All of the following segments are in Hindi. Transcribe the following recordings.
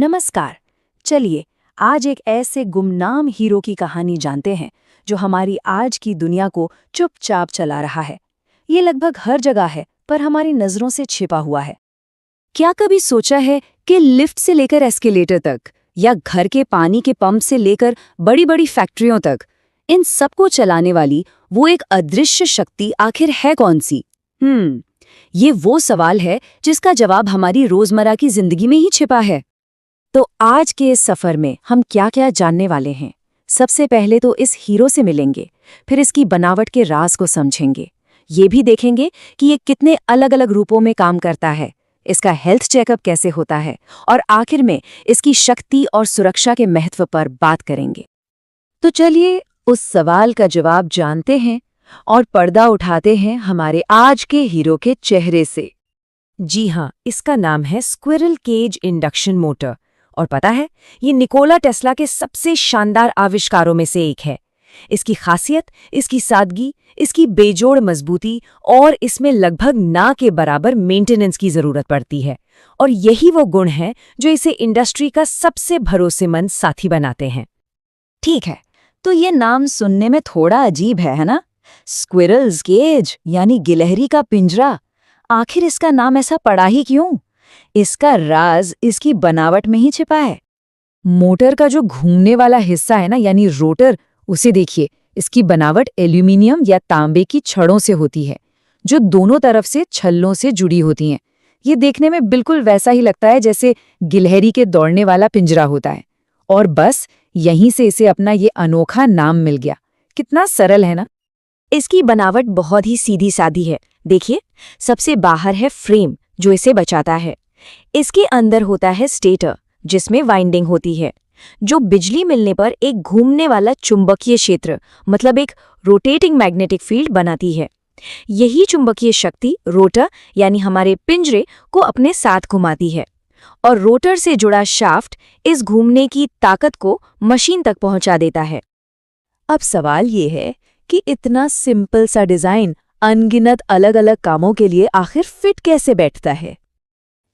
नमस्कार। चलिए आज एक ऐसे गुमनाम हीरो की कहानी जानते हैं जो हमारी आज की दुनिया को चुपचाप चला रहा है। ये लगभग हर जगह है पर हमारी नजरों से छिपा हुआ है। क्या कभी सोचा है कि लिफ्ट से लेकर एस्केलेटर तक या घर के पानी के पंप से लेकर बड़ी बड़ी फैक्ट्रियों तक इन सबको चलाने वाली वो एक अदृश्य शक्ति आखिर है कौन सी? ये वो सवाल है जिसका जवाब हमारी रोजमर्रा की जिंदगी में ही छिपा है। तो आज के इस सफर में हम क्या क्या जानने वाले हैं। सबसे पहले तो इस हीरो से मिलेंगे, फिर इसकी बनावट के राज को समझेंगे। ये भी देखेंगे कि ये कितने अलग अलग रूपों में काम करता है, इसका हेल्थ चेकअप कैसे होता है और आखिर में इसकी शक्ति और सुरक्षा के महत्व पर बात करेंगे। तो चलिए उस सवाल का जवाब जानते हैं और पर्दा उठाते हैं हमारे आज के हीरो के चेहरे से। जी हाँ, इसका नाम है स्क्विरल केज इंडक्शन मोटर। और पता है, ये निकोला टेस्ला के सबसे शानदार आविष्कारों में से एक है। इसकी खासियत, इसकी सादगी, इसकी बेजोड़ मजबूती और इसमें लगभग ना के बराबर मेंटेनेंस की जरूरत पड़ती है। और यही वो गुण हैं जो इसे इंडस्ट्री का सबसे भरोसेमंद साथी बनाते हैं। ठीक है, तो ये नाम सुनने में थोड़ा अजीब है ना? स्क्विरल्स केज यानी गिलहरी का पिंजरा। आखिर इसका नाम ऐसा पड़ा ही क्यों? इसका राज इसकी बनावट में ही छिपा है। मोटर का जो घूमने वाला हिस्सा है ना, यानी रोटर, उसे देखिए। इसकी बनावट एल्यूमिनियम या तांबे की छड़ों से होती है जो दोनों तरफ से छल्लों से जुड़ी होती हैं। ये देखने में बिल्कुल वैसा ही लगता है जैसे गिलहरी के दौड़ने वाला पिंजरा होता है। और बस यहीं से इसे अपना ये अनोखा नाम मिल गया। कितना सरल है ना? इसकी बनावट बहुत ही सीधी सादी है। देखिए, सबसे बाहर है फ्रेम जो इसे बचाता है। इसके अंदर होता है स्टेटर जिसमें वाइंडिंग होती है, जो बिजली मिलने पर एक घूमने वाला चुंबकीय क्षेत्र, मतलब एक रोटेटिंग मैग्नेटिक फील्ड बनाती है। यही चुंबकीय शक्ति रोटर यानी हमारे पिंजरे को अपने साथ घुमाती है और रोटर से जुड़ा शाफ्ट इस घूमने की ताकत को मशीन तक पहुंचा देता है। अब सवाल ये है कि इतना सिंपल सा डिजाइन अनगिनत अलग अलग कामों के लिए आखिर फिट कैसे बैठता है?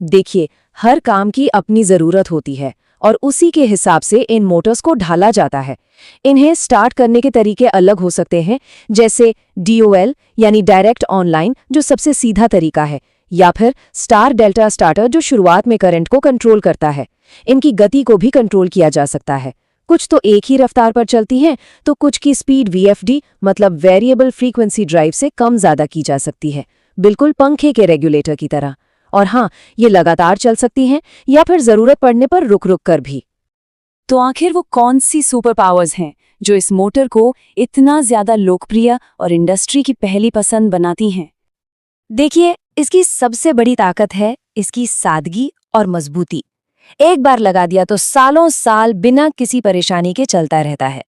देखिए, हर काम की अपनी जरूरत होती है और उसी के हिसाब से इन मोटर्स को ढाला जाता है। इन्हें स्टार्ट करने के तरीके अलग हो सकते हैं, जैसे DOL यानी डायरेक्ट ऑनलाइन, जो सबसे सीधा तरीका है, या फिर स्टार डेल्टा स्टार्टर जो शुरुआत में करंट को कंट्रोल करता है। इनकी गति को भी कंट्रोल किया जा सकता है। कुछ तो एक ही रफ्तार पर चलती हैं, तो कुछ की स्पीड VFD मतलब वेरिएबल फ्रीक्वेंसी ड्राइव से कम ज्यादा की जा सकती है, बिल्कुल पंखे के रेगुलेटर की तरह। और हाँ, ये लगातार चल सकती हैं या फिर जरूरत पड़ने पर रुक रुक कर भी। तो आखिर वो कौन सी सुपर पावर्स हैं जो इस मोटर को इतना ज्यादा लोकप्रिय और इंडस्ट्री की पहली पसंद बनाती हैं? देखिए, इसकी सबसे बड़ी ताकत है इसकी सादगी और मजबूती। एक बार लगा दिया तो सालों साल बिना किसी परेशानी के चलता रहता है।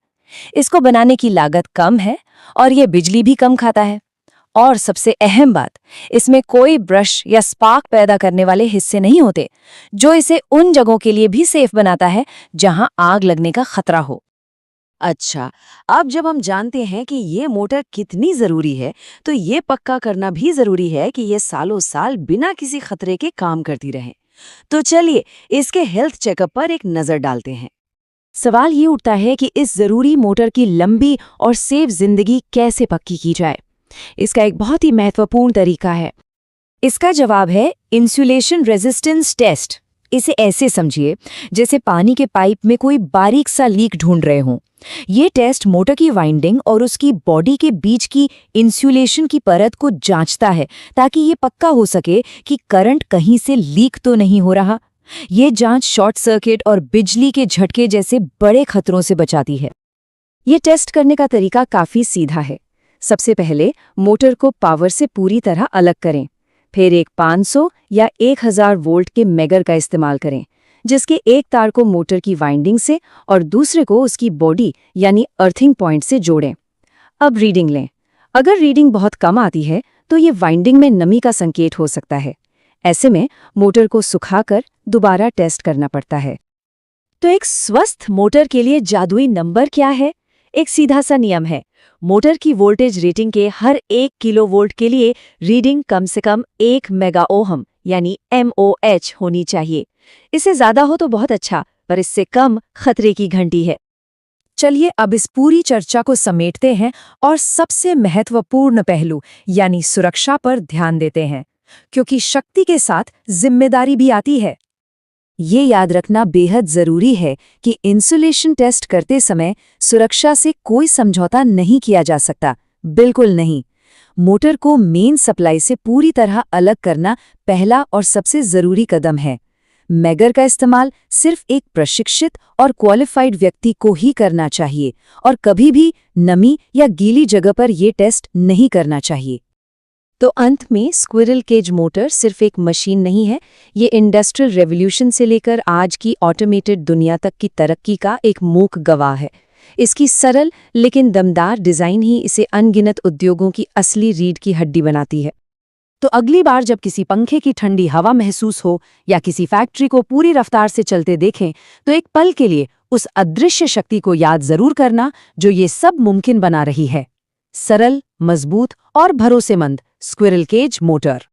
इसको बनाने की लागत कम है और ये बिजली भी कम खाता है। और सबसे अहम बात, इसमें कोई ब्रश या स्पार्क पैदा करने वाले हिस्से नहीं होते, जो इसे उन जगहों के लिए भी सेफ बनाता है जहां आग लगने का खतरा हो। अच्छा, अब जब हम जानते हैं कि ये मोटर कितनी जरूरी है, तो ये पक्का करना भी जरूरी है कि ये सालों साल बिना किसी खतरे के काम करती रहे। तो चलिए इसके हेल्थ चेकअप पर एक नजर डालते हैं। सवाल ये उठता है कि इस जरूरी मोटर की लंबी और सेफ जिंदगी कैसे पक्की की जाए। इसका एक बहुत ही महत्वपूर्ण तरीका है। इसका जवाब है इंसुलेशन रेजिस्टेंस टेस्ट। इसे ऐसे समझिए जैसे पानी के पाइप में कोई बारीक सा लीक ढूंढ रहे हों। ये टेस्ट मोटर की वाइंडिंग और उसकी बॉडी के बीच की इंसुलेशन की परत को जांचता है, ताकि ये पक्का हो सके कि करंट कहीं से लीक तो नहीं हो रहा। ये जांच शॉर्ट सर्किट और बिजली के झटके जैसे बड़े खतरों से बचाती है। ये टेस्ट करने का तरीका काफी सीधा है। सबसे पहले मोटर को पावर से पूरी तरह अलग करें, फिर एक 500 या 1000 वोल्ट के मेगर का इस्तेमाल करें, जिसके एक तार को मोटर की वाइंडिंग से और दूसरे को उसकी बॉडी यानी अर्थिंग पॉइंट से जोड़ें। अब रीडिंग लें। अगर रीडिंग बहुत कम आती है तो ये वाइंडिंग में नमी का संकेत हो सकता है। ऐसे में मोटर को सुखाकर दोबारा टेस्ट करना पड़ता है। तो एक स्वस्थ मोटर के लिए जादुई नंबर क्या है? एक सीधा सा नियम है। मोटर की वोल्टेज रेटिंग के हर 1 किलोवोल्ट के लिए रीडिंग कम से कम 1 मेगा ओहम यानी MOH होनी चाहिए। इससे ज्यादा हो तो बहुत अच्छा, पर इससे कम खतरे की घंटी है। चलिए अब इस पूरी चर्चा को समेटते हैं और सबसे महत्वपूर्ण पहलू यानी सुरक्षा पर ध्यान देते हैं, क्योंकि शक्ति के साथ जिम्मेदारी भी आती है। ये याद रखना बेहद जरूरी है कि इंसुलेशन टेस्ट करते समय सुरक्षा से कोई समझौता नहीं किया जा सकता, बिल्कुल नहीं। मोटर को मेन सप्लाई से पूरी तरह अलग करना पहला और सबसे जरूरी कदम है। मैगर का इस्तेमाल सिर्फ एक प्रशिक्षित और क्वालिफाइड व्यक्ति को ही करना चाहिए और कभी भी नमी या गीली जगह पर यह टेस्ट नहीं करना चाहिए। तो अंत में स्क्विरल केज मोटर सिर्फ एक मशीन नहीं है, ये इंडस्ट्रियल रेवोल्यूशन से लेकर आज की ऑटोमेटेड दुनिया तक की तरक्की का एक मूक गवाह है। इसकी सरल लेकिन दमदार डिज़ाइन ही इसे अनगिनत उद्योगों की असली रीढ़ की हड्डी बनाती है। तो अगली बार जब किसी पंखे की ठंडी हवा महसूस हो या किसी फैक्ट्री को पूरी रफ्तार से चलते देखें, तो एक पल के लिए उस अदृश्य शक्ति को याद जरूर करना जो ये सब मुमकिन बना रही है। सरल, मजबूत और भरोसेमंद स्क्विरल केज मोटर।